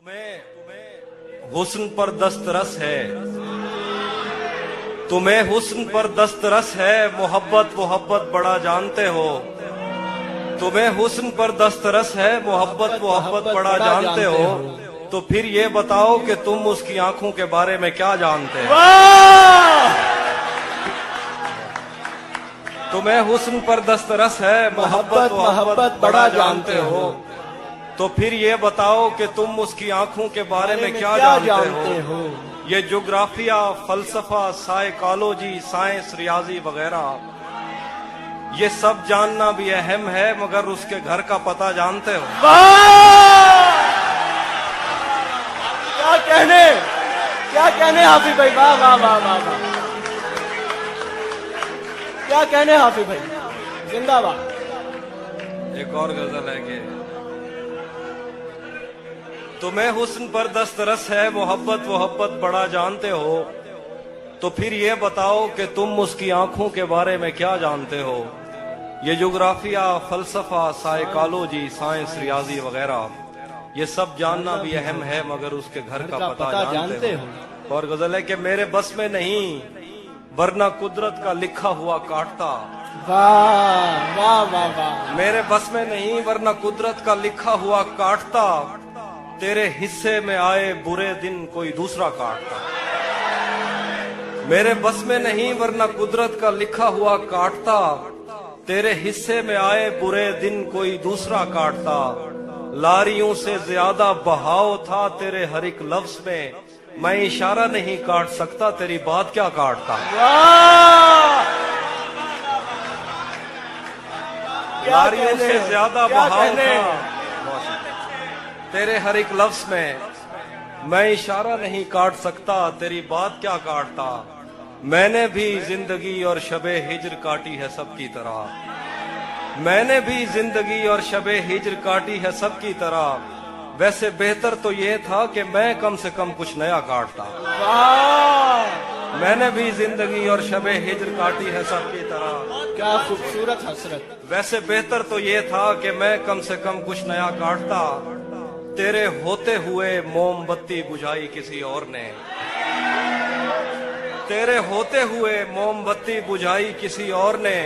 तुम्हें हुस्न पर दस्तरस है, तुम्हें हुस्न पर दस्तरस है, मोहब्बत मोहब्बत बड़ा जानते हो। तुम्हें हुस्न पर दस्तरस है, मोहब्बत मोहब्बत बड़ा जानते हो। तो फिर ये बताओ कि तुम उसकी आंखों के बारे में क्या जानते हो। तुम्हें हुस्न पर दस्तरस है, मोहब्बत मोहब्बत बड़ा जानते हो। तो फिर ये बताओ कि तुम उसकी आंखों के बारे में क्या जानते हो। ये ज्योग्राफिया, फलसफा, साइकोलॉजी, साइंस, रियाजी वगैरह ये सब जानना भी अहम है, मगर उसके घर का पता जानते हो। क्या कहने हाफिज भाई, वाह वाह वाह वाह वाह, क्या कहने हाफिज भाई, जिंदाबाद। एक और गजल है कि तुम्हें हुस्न पर दस्तरस है, मोहब्बत मोहब्बत बड़ा जानते हो। तो फिर ये बताओ कि तुम उसकी आंखों के बारे में क्या जानते हो। ये ज्योग्राफिया, फलसफा, साइकोलॉजी, साइंस, रियाजी वगैरह ये सब जानना भी अहम है, मगर उसके घर का पता जानते हो। और गजल है कि मेरे बस में नहीं, वरना कुदरत का लिखा हुआ काटता। वाह वाह वाह वाह, मेरे बस में नहीं, वरना कुदरत का लिखा हुआ काटता। तेरे हिस्से में आए बुरे दिन कोई दूसरा काटता। मेरे बस में नहीं, वरना कुदरत का लिखा हुआ काटता। तेरे हिस्से में आए बुरे दिन कोई दूसरा काटता। लारियों से ज्यादा बहाव था तेरे हर एक लफ्ज में, मैं इशारा नहीं काट सकता, तेरी बात क्या काटता। लारियों से ज्यादा बहाव था तेरे हर एक लफ्ज में, मैं इशारा नहीं काट सकता, तेरी बात क्या काटता। मैंने भी जिंदगी और शबे हिज्र काटी है सबकी तरह। मैंने भी जिंदगी और शबे हिज्र काटी है सबकी तरह। वैसे बेहतर तो ये था कि मैं कम से कम कुछ नया काटता। मैंने भी जिंदगी और शबे हिज्र काटी है सबकी तरह। क्या खूबसूरत हसरत। वैसे बेहतर तो ये था कि मैं कम से कम कुछ नया काटता। तेरे होते हुए मोमबत्ती बुझाई किसी और ने। तेरे होते हुए मोमबत्ती बुझाई किसी और ने।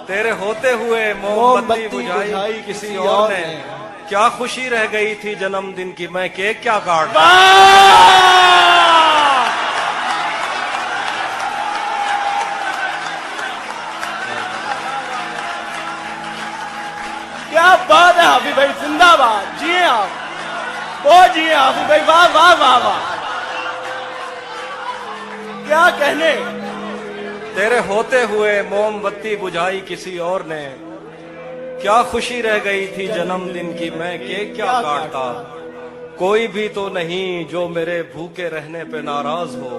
तेरे होते हुए मोमबत्ती बुझाई किसी और ने। क्या खुशी रह गई थी जन्मदिन की, मैं केक क्या काटता। क्या बात है हाफिज भाई, जिंदाबाद। जिए आप, वो जिए हाफिज भाई, वाह वाह वाह वाह, क्या कहने। तेरे होते हुए मोमबत्ती बुझाई किसी और ने। क्या खुशी रह गई थी जन्मदिन की, मैं केक क्या काटता। कोई भी तो नहीं जो मेरे भूखे रहने पे नाराज हो।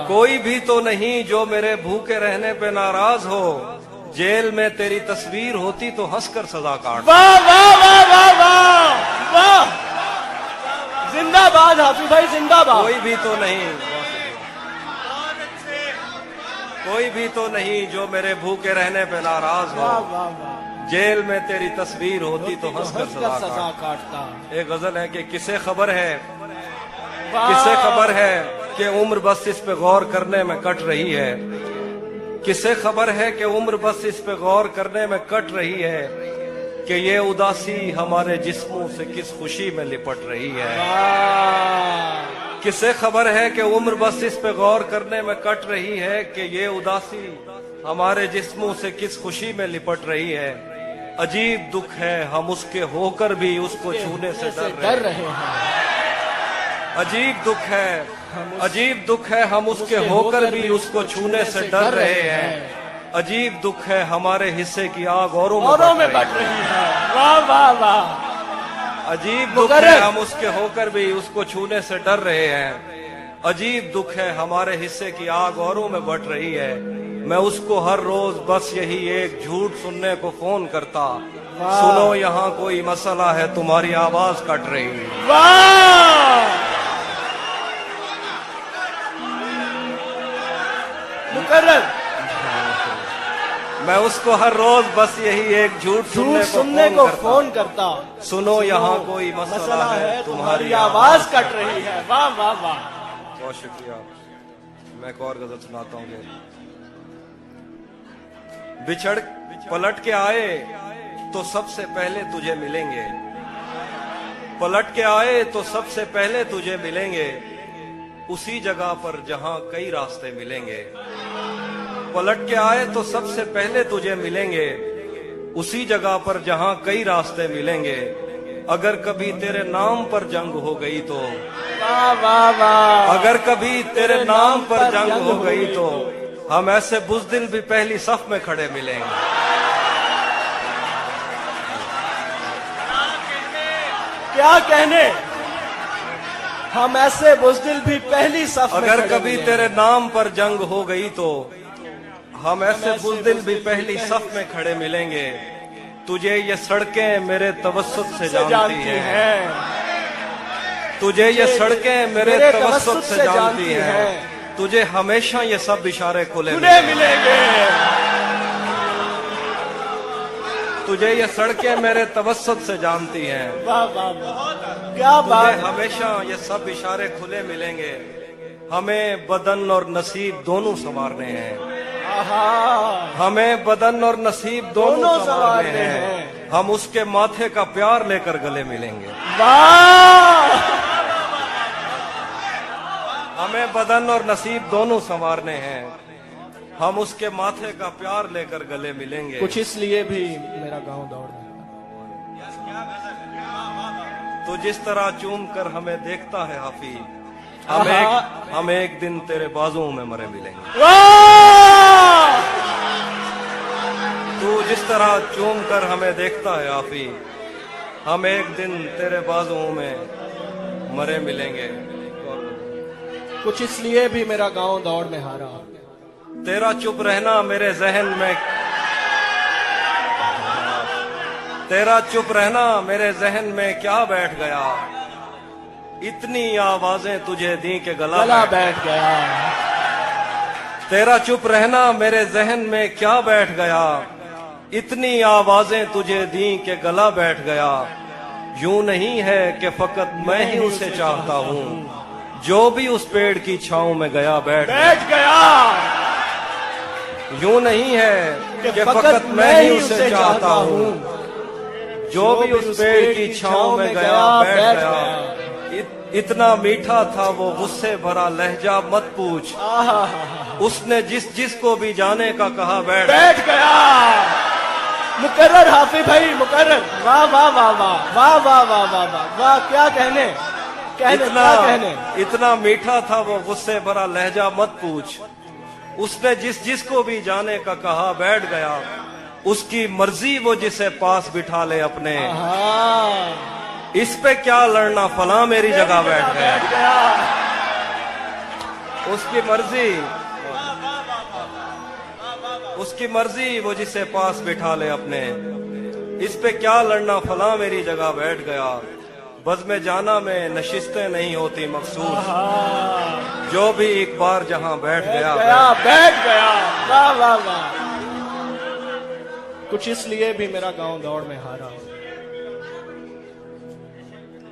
कोई भी तो नहीं जो मेरे भूखे रहने पे नाराज हो। जेल में तेरी तस्वीर होती तो हंसकर सजा काट। वाह वाह वाह वाह वाह वाह, जिंदाबाद हाफिज भाई, जिंदाबाद। कोई भी तो नहीं, कोई भी तो नहीं जो मेरे भूखे रहने पे नाराज हो। वाह वाह वाह, जेल में तेरी तस्वीर होती तो हंसकर सजा काटता। एक गजल है कि किसे खबर है, किसे खबर है कि उम्र बस इस पे गौर करने में कट रही है। किसे खबर है कि उम्र बस इस पे गौर करने में कट रही है, कि ये उदासी हमारे जिस्मों से किस खुशी में लिपट रही है। किसे खबर है कि उम्र बस इस पे गौर करने में कट रही है, कि ये उदासी हमारे जिस्मों से किस खुशी में लिपट रही है। अजीब दुख है हम उसके होकर भी उसको छूने से डर रहे हैं। अजीब दुख है, अजीब दुख है हम उसके होकर भी उसको छूने से डर रहे हैं। अजीब दुख है हमारे हिस्से की आग औरों में बढ़ रही है। वाह वाह वाह, अजीब दुख है हम उसके होकर भी उसको छूने से डर रहे हैं। अजीब दुख है हमारे हिस्से की आग औरों में बढ़ रही है। मैं उसको हर रोज बस यही एक झूठ सुनने को फोन करता। सुनो यहाँ कोई मसला है, तुम्हारी आवाज कट रही है। वाह, मुकर्रर। मैं उसको हर रोज बस यही एक झूठ सुनने को फोन करता। सुनो यहाँ कोई मसला है, तुम्हारी आवाज कट रही है। वाह वाह वाह, बहुत शुक्रिया। मैं एक और गजल सुनाता हूँ। बिछड़ पलट के आए तो सबसे पहले तुझे मिलेंगे, पलट के आए तो सबसे पहले तुझे मिलेंगे, उसी जगह पर जहां कई रास्ते मिलेंगे। पलट के आए तो सबसे पहले तुझे मिलेंगे, उसी जगह पर जहां कई रास्ते मिलेंगे। अगर कभी तेरे नाम पर जंग हो गई तो, वाह वाह वाह, अगर कभी तेरे नाम पर जंग हो गई तो हम ऐसे बुज़दिल भी पहली सफ में खड़े मिलेंगे। क्या कहने, हम ऐसे बुज़दिल भी पहली सफ में अगर खड़े कभी मिलेंगे। तेरे नाम पर जंग हो गई तो हम ऐसे बुज़दिल भी पहली सफ में खड़े मिलेंगे। तुझे ये सड़कें मेरे तवस्सुत से जानती हैं, तुझे ये सड़कें मेरे तवस्सुत से जानती हैं, तुझे हमेशा ये सब इशारे खुले मिलेंगे। तुझे ये सड़कें मेरे तवस्सुत से जानती हैं, वाह वाह वाह, क्या तुझे बात। हमेशा ये सब इशारे खुले मिलेंगे। हमें बदन और नसीब दोनों संवारने हैं, आहा, हमें बदन और नसीब दोनों दोनों संवारने संवारने हैं। हैं। हम उसके माथे का प्यार लेकर गले मिलेंगे। वाह, हमें बदन और नसीब दोनों संवारने हैं, हम उसके माथे का प्यार लेकर गले मिलेंगे। कुछ इसलिए भी मेरा गांव दौड़ रहा तो जिस तरह चूम कर हमें देखता है हाफिज, आहा। हम एक दिन तेरे बाजुओं में मरे मिलेंगे। वाह, तू जिस तरह चूम कर हमें देखता है हाफिज, हम एक दिन तेरे बाजुओं में मरे मिलेंगे। कुछ इसलिए भी मेरा गांव दौड़ में हारा। तेरा चुप रहना मेरे जहन में, तेरा चुप रहना मेरे जहन में क्या बैठ गया, इतनी आवाजें तुझे दी के गला बैठ गया। तेरा चुप रहना मेरे जहन में क्या बैठ गया, इतनी आवाजें तुझे दी के गला बैठ गया। यूं नहीं है कि फकत मैं ही उसे चाहता हूँ, जो भी उस पेड़ की छांव में गया बैठ गया। यूं नहीं है कि फकत मैं ही उसे चाहता हूँ, जो भी उस पेड़ की छांव में गया बैठ गया। इतना मीठा था वो गुस्से भरा लहजा मत पूछ, उसने जिस को भी जाने का कहा बैठ गया। मुकर्रर हाफिज भाई, मुकर्रर। वाह वाह वाह वाह वाह वाह वाह वाह वाह वाह, क्या कहने, क्या कहने। इतना मीठा था वो गुस्से भरा लहजा मत पूछ, उसने जिस को भी जाने का कहा बैठ गया। उसकी मर्जी वो जिसे पास बिठा ले अपने, इस पे क्या लड़ना फला मेरी जगह बैठ गया। उसकी मर्जी वो जिसे पास बिठा ले अपने, इस पे क्या लड़ना फला मेरी जगह बैठ गया। बज़्म जाना में नशिस्तें नहीं होती मखसूस, जो भी एक बार जहां बैठ गया। वाह वाह वाह। कुछ इसलिए भी मेरा गांव दौड़ में हारा।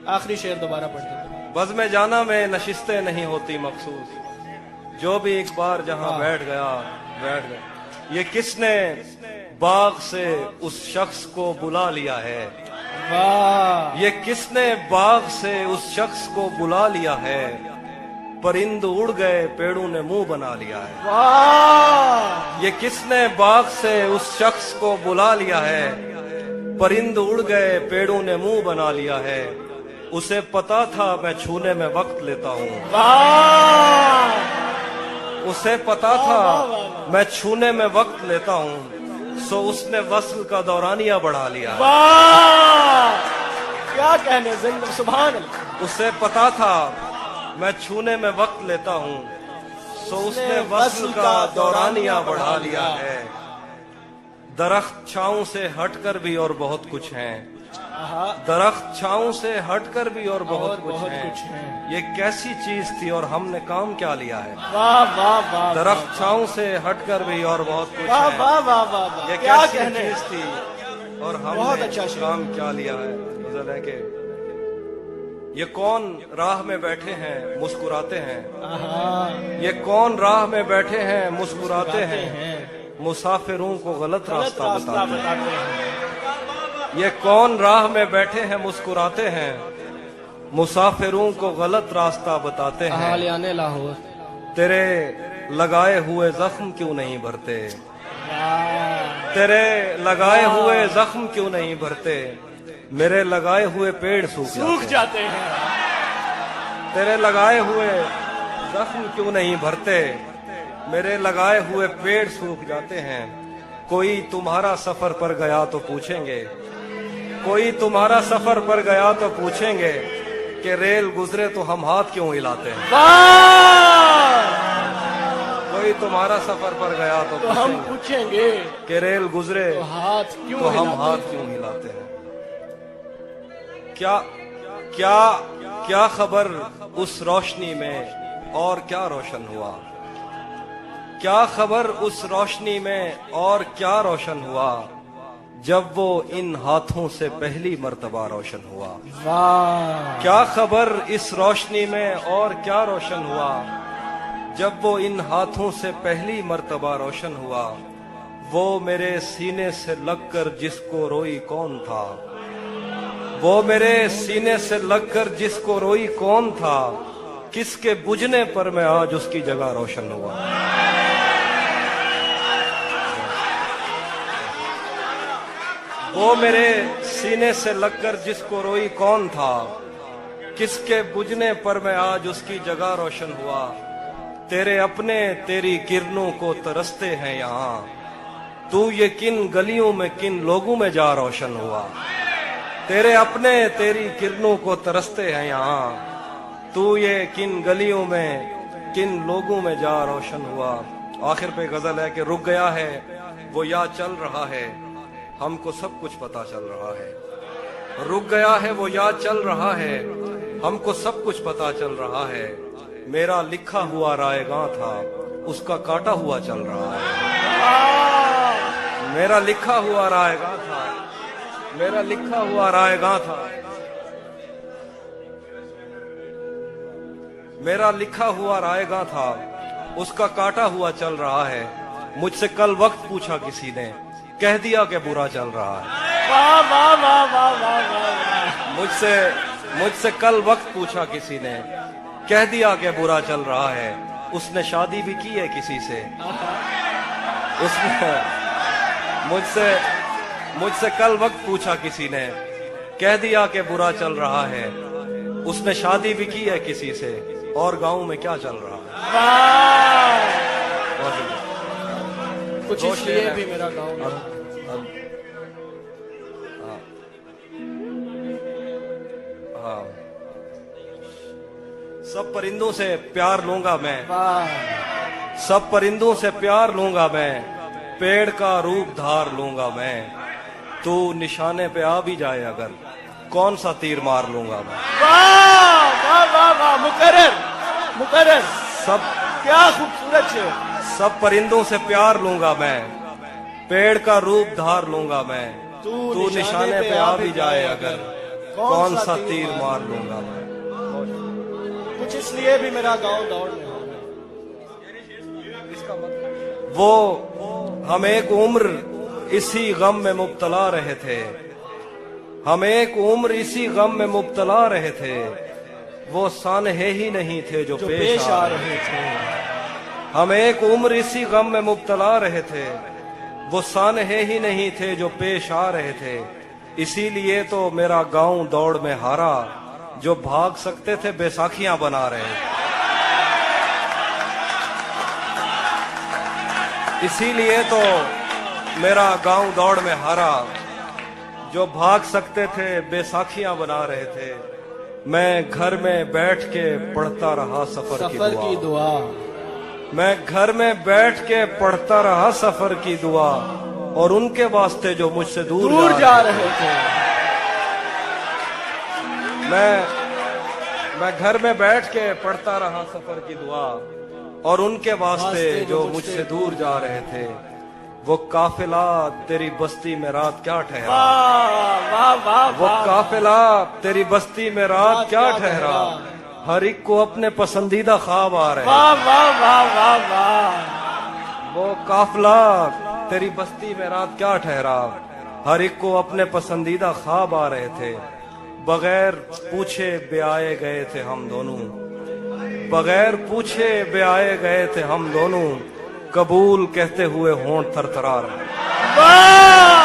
आखिरी शेर दोबारा पढ़ते हैं। बज़्म जाना में नशिस्तें नहीं होती मखसूस, जो भी एक बार जहां बैठ गया बैठ गया। ये किसने बाग से उस शख्स को बुला लिया है, वाह, ये किसने बाग से उस शख्स को बुला लिया है। परिंद उड़ गए पेड़ों ने मुंह बना लिया है। वाह, ये किसने बाग से उस शख्स को बुला लिया है। परिंद उड़ गए पेड़ों ने मुंह बना लिया है। उसे पता था मैं छूने में वक्त लेता हूँ, उसे पता था मैं छूने में वक्त लेता हूँ, सो उसने वस्ल का दौरानिया बढ़ा लिया। वाह, क्या कहने, जिंदा सुभान अल्लाह। उसे पता था मैं छूने में वक्त लेता हूँ, सो उसने वस्ल का दौरानिया बढ़ा लिया है। दरख्त छांव से हटकर भी और बहुत कुछ है, आहा, दरख्त छांव से हटकर भी और बहुत कुछ बहुत है। कुछ है। ये कैसी चीज थी और हमने काम क्या लिया है। वाह वाह वाह, दरख्त छांव से हटकर भी और बहुत कुछ वाह है। वाह वाह वाह वाह, ये क्या कैसी कहने। चीज थी और बहुत हमने अच्छा शेर। काम क्या लिया है। गजल है कि ये कौन राह में बैठे हैं मुस्कुराते हैं। आहा, ये कौन राह में बैठे हैं मुस्कुराते हैं। हैं। मुसाफिरों को गलत गलत रास्ता रास्ता बताते हैं। बताते हैं। ये कौन राह में बैठे हैं मुस्कुराते हैं। मुसाफिरों को गलत रास्ता बताते हैं। हालियाने लाहौर। तेरे लगाए हुए जख्म क्यों नहीं भरते। वाह, तेरे लगाए हुए जख्म क्यों नहीं भरते। मेरे लगाए हुए पेड़ सूख सूख जाते जाते हैं। हैं। तेरे लगाए हुए जख्म क्यों नहीं भरते। मेरे लगाए हुए पेड़ सूख जाते हैं। कोई तुम्हारा सफर पर गया तो पूछेंगे। कोई तुम्हारा सफर पर गया तो पूछेंगे कि रेल गुजरे तो हम हाथ क्यों हिलाते हैं। वाह, कोई तुम्हारा सफर पर गया तो तो हम पूछेंगे पूछेंगे कि रेल गुजरे तो हाथ क्यों तो हम हिलाते हाथ क्यों हिलाते हैं। क्या क्या क्या खबर उस रोशनी में और क्या रोशन हुआ। क्या खबर उस रोशनी में और क्या रोशन हुआ। जब वो इन हाथों से पहली मर्तबा रोशन हुआ। वाह, क्या खबर इस रोशनी में और क्या रोशन हुआ। जब वो इन हाथों से पहली मर्तबा रोशन हुआ। वो मेरे सीने से लगकर जिसको रोई कौन था। वो मेरे सीने से लगकर जिसको रोई कौन था। किसके बुझने पर मैं आज उसकी जगह रोशन हुआ। वो मेरे सीने से लगकर जिसको रोई कौन था। किसके बुझने पर मैं आज उसकी जगह रोशन हुआ। तेरे अपने तेरी किरणों को तरसते हैं यहाँ। तू ये किन गलियों में किन लोगों में जा रोशन हुआ। तेरे अपने तेरी किरणों को तरसते हैं यहाँ। तू ये किन गलियों में किन लोगों में जा रोशन हुआ। आखिर पे गजल है कि रुक गया है वो या चल रहा है। हमको सब कुछ पता चल रहा है। रुक गया है वो या चल रहा है। हमको सब कुछ पता चल रहा है। मेरा लिखा हुआ रायगां था उसका काटा हुआ चल रहा है। मेरा लिखा हुआ रायगां था। मेरा लिखा हुआ रायगां था। मेरा लिखा हुआ रायगां था उसका काटा हुआ चल रहा है। मुझसे कल वक्त पूछा किसी ने कह दिया कि बुरा चल रहा है। वाह वाह वाह वाह वाह वाह, मुझसे कल वक्त पूछा किसी ने कह दिया कि बुरा चल रहा है। उसने शादी भी की है किसी से। उसने मुझसे कल वक्त पूछा किसी ने कह दिया कि बुरा चल रहा है। उसने शादी भी की है किसी से और गांव में क्या चल रहा है। वाह, बहुत कुछ दो इसलिए शेर भी हैं। मेरा गाँव है। हाँ। सब परिंदों से प्यार लूंगा मैं। वाह, सब परिंदों से प्यार लूंगा मैं। पेड़ का रूप धार लूंगा मैं। तू निशाने पे आ भी जाए अगर कौन सा तीर मार लूंगा मैं। वाह वाह वाह वाह, मुकर्रर मुकर्रर, सब क्या खूबसूरत शेर। सब परिंदों से प्यार लूंगा मैं। पेड़ का रूप धार लूंगा मैं। तू निशाने पे आ भी जाए अगर कौन सा तीर मार लूंगा मैं। कुछ इसलिए भी मेरा गांव दौड़ में है। वो हम एक उम्र इसी गम में मुब्तला रहे थे। हम एक उम्र इसी गम में मुब्तला रहे थे। वो सानहे ही नहीं थे जो पेश आ रहे थे। हम एक उम्र इसी गम में मुब्तला रहे थे। वो सानहे ही नहीं थे जो पेश आ रहे थे। इसीलिए तो मेरा गांव दौड़ में हारा। जो भाग सकते थे बैसाखियां बना रहे थे। इसीलिए तो मेरा गांव दौड़ में हारा। जो भाग सकते थे बैसाखियां बना रहे थे। मैं घर में बैठ के पढ़ता रहा सफर की दुआ। मैं घर में बैठ के पढ़ता रहा सफर की दुआ। और उनके वास्ते जो मुझसे दूर जा रहे थे। मैं घर में बैठ के पढ़ता रहा सफर की दुआ, और उनके वास्ते जो मुझसे दूर जा रहे थे, वो काफिला तेरी बस्ती में रात क्या ठहरा, वाह वाह वाह वो वाह काफिला तेरी बस्ती में रात क्या ठहरा, हर एक को अपने पसंदीदा ख्वाब आ रहे हैं। वाह वाह वाह वाह वाह वो काफिला तेरी बस्ती में रात क्या ठहरा, हर एक को अपने पसंदीदा ख्वाब आ रहे थे, बगैर पूछे ब्याए गए थे हम दोनों, बगैर पूछे ब्याए गए थे हम दोनों, कबूल कहते हुए होंठ थरथरा रहे। वाह